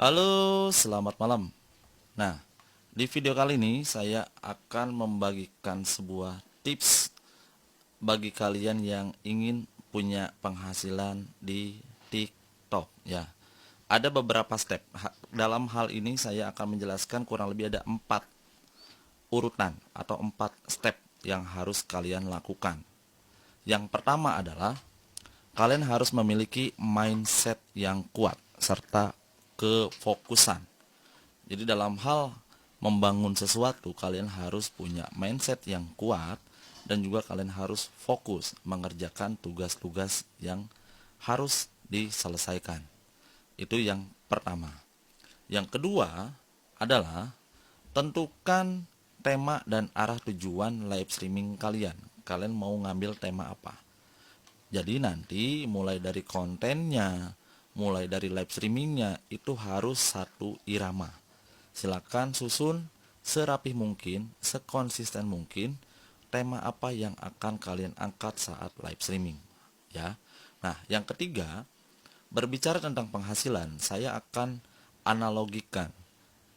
Halo, selamat malam. Nah, di video kali ini saya akan membagikan sebuah tips bagi kalian yang ingin punya penghasilan di TikTok ya. Ada beberapa step. Dalam hal ini saya akan menjelaskan kurang lebih ada 4 urutan atau 4 step yang harus kalian lakukan. Yang pertama adalah kalian harus memiliki mindset yang kuat serta kefokusan. Jadi dalam hal membangun sesuatu, kalian harus punya mindset yang kuat dan juga kalian harus fokus mengerjakan tugas-tugas yang harus diselesaikan. Itu yang pertama. Yang kedua adalah tentukan tema dan arah tujuan live streaming kalian. Kalian mau ngambil tema apa? Jadi nanti mulai dari kontennya, mulai dari live streamingnya itu harus satu irama. Silakan susun serapih mungkin, sekonsisten mungkin tema apa yang akan kalian angkat saat live streaming, ya. Nah, yang ketiga, berbicara tentang penghasilan, saya akan analogikan.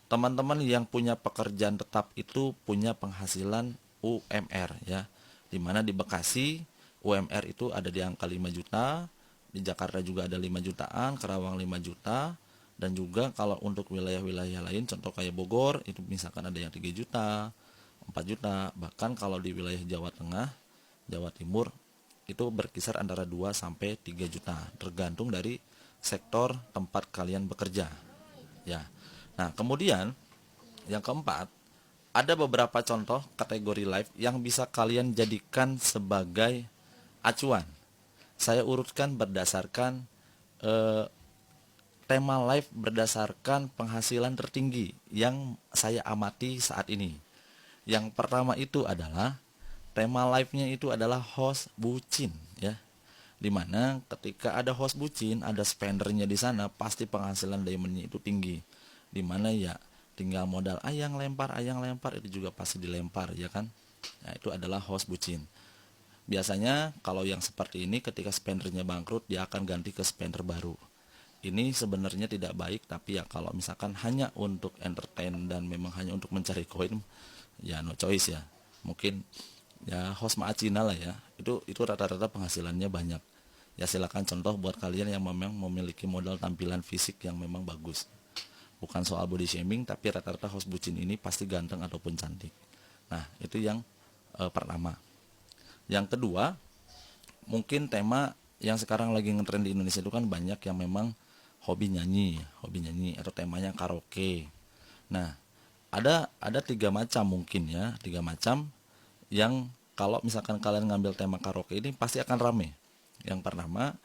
Teman-teman yang punya pekerjaan tetap itu punya penghasilan UMR ya. Dimana di Bekasi UMR itu ada di angka 5 juta, di Jakarta juga ada 5 jutaan, Karawang 5 juta, dan juga kalau untuk wilayah-wilayah lain contoh kayak Bogor itu misalkan ada yang 3 juta, 4 juta, bahkan kalau di wilayah Jawa Tengah, Jawa Timur itu berkisar antara 2 sampai 3 juta tergantung dari sektor tempat kalian bekerja ya. Nah, kemudian yang keempat, ada beberapa contoh kategori live yang bisa kalian jadikan sebagai acuan. Saya urutkan berdasarkan eh, tema live berdasarkan penghasilan tertinggi yang saya amati saat ini. Yang pertama itu adalah tema live-nya itu adalah host bucin ya. Dimana ketika ada host bucin, ada spendernya di sana, pasti penghasilan diamondnya itu tinggi. Dimana ya tinggal modal ayang lempar itu juga pasti dilempar ya kan. Nah itu adalah host bucin. Biasanya kalau yang seperti ini ketika spendernya bangkrut dia akan ganti ke spender baru. Ini sebenarnya tidak baik, tapi ya kalau misalkan hanya untuk entertain dan memang hanya untuk mencari koin, ya no choice ya. Mungkin ya host Cina lah ya. Itu rata-rata penghasilannya banyak. Ya silakan contoh buat kalian yang memang memiliki modal tampilan fisik yang memang bagus. Bukan soal body shaming, tapi rata-rata host bucin ini pasti ganteng ataupun cantik. Nah, itu yang pertama. Yang kedua, mungkin tema yang sekarang lagi ngetrend di Indonesia itu kan banyak yang memang hobi nyanyi atau temanya karaoke. Nah, ada 3 macam mungkin ya, 3 macam yang kalau misalkan kalian ngambil tema karaoke ini pasti akan rame. Yang pertama,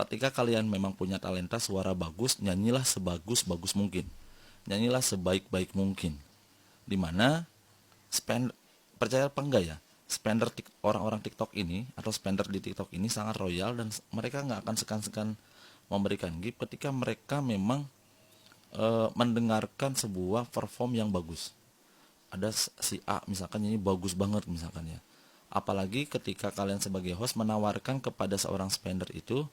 ketika kalian memang punya talenta suara bagus, nyanyilah sebagus-bagus mungkin. Nyanyilah sebaik-baik mungkin. Dimana spend percaya apa enggak ya, orang-orang TikTok ini atau spender di TikTok ini sangat royal dan mereka nggak akan sekan-sekan memberikan gift ketika mereka memang mendengarkan sebuah perform yang bagus. Ada si A misalkan nyanyi bagus banget misalkan ya. Apalagi ketika kalian sebagai host menawarkan kepada seorang spender itu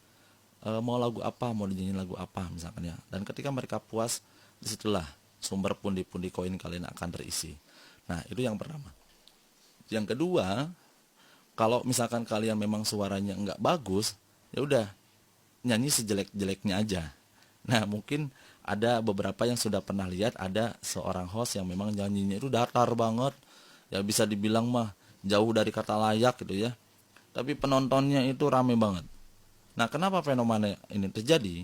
mau lagu apa, mau dinyanyi lagu apa misalkan ya. Dan ketika mereka puas, disitulah sumber pundi-pundi koin kalian akan terisi. Nah, itu yang pertama. Yang kedua, kalau misalkan kalian memang suaranya nggak bagus, ya udah nyanyi sejelek-jeleknya aja. Nah, mungkin ada beberapa yang sudah pernah lihat ada seorang host yang memang nyanyinya itu datar banget, ya bisa dibilang mah jauh dari kata layak gitu ya. Tapi penontonnya itu rame banget. Nah, kenapa fenomena ini terjadi?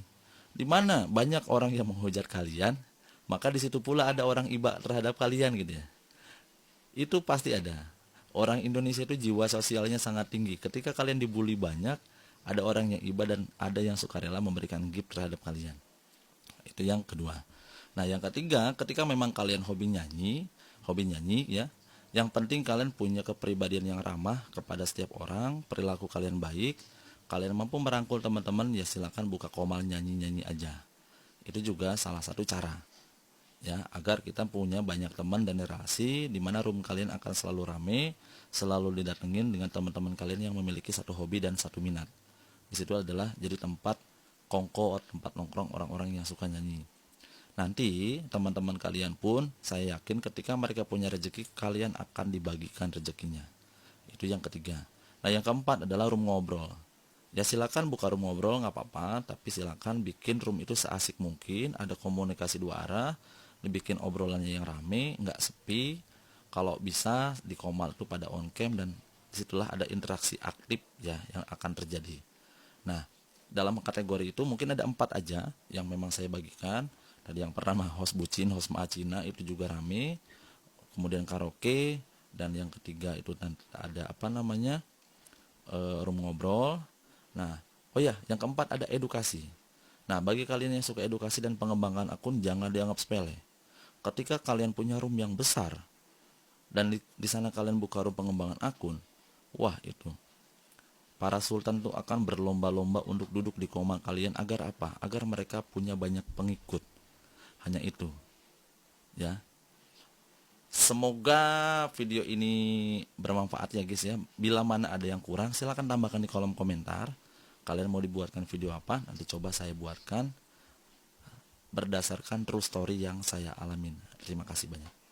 Di mana banyak orang yang menghujat kalian, maka di situ pula ada orang iba terhadap kalian gitu ya. Itu pasti ada. Orang Indonesia itu jiwa sosialnya sangat tinggi. Ketika kalian dibully banyak, ada orang yang iba dan ada yang sukarela memberikan gift terhadap kalian. Itu yang kedua. Nah, yang ketiga, ketika memang kalian hobi nyanyi ya, yang penting kalian punya kepribadian yang ramah kepada setiap orang, perilaku kalian baik, kalian mampu merangkul teman-teman, ya silakan buka komal nyanyi-nyanyi aja. Itu juga salah satu cara ya agar kita punya banyak teman dan relasi di mana room kalian akan selalu rame, selalu didatengin dengan teman-teman kalian yang memiliki satu hobi dan satu minat. Di situ adalah jadi tempat kongko, tempat nongkrong orang-orang yang suka nyanyi. Nanti teman-teman kalian pun saya yakin ketika mereka punya rezeki, kalian akan dibagikan rezekinya. Itu yang ketiga. Nah, yang keempat adalah room ngobrol. Ya silakan buka room ngobrol nggak apa-apa, tapi silakan bikin room itu seasik mungkin, ada komunikasi dua arah, dibikin obrolannya yang rame, nggak sepi. Kalau bisa di Komal itu pada on cam, dan disitulah ada interaksi aktif ya yang akan terjadi. Nah, dalam kategori itu mungkin ada 4 aja yang memang saya bagikan. Tadi yang pertama host bucin, host Cina itu juga rame. Kemudian karaoke, dan yang ketiga itu ada apa namanya, room ngobrol. Nah, oh ya, yang keempat ada edukasi. Nah, bagi kalian yang suka edukasi dan pengembangan akun, jangan dianggap sepele. Ketika kalian punya room yang besar dan di sana kalian buka room pengembangan akun, wah itu para sultan tuh akan berlomba-lomba untuk duduk di koma kalian agar apa? Agar mereka punya banyak pengikut. Hanya itu, ya. Semoga video ini bermanfaat ya guys ya. Bila mana ada yang kurang, silahkan tambahkan di kolom komentar. Kalian mau dibuatkan video apa? Nanti coba saya buatkan berdasarkan true story yang saya alamin. Terima kasih banyak.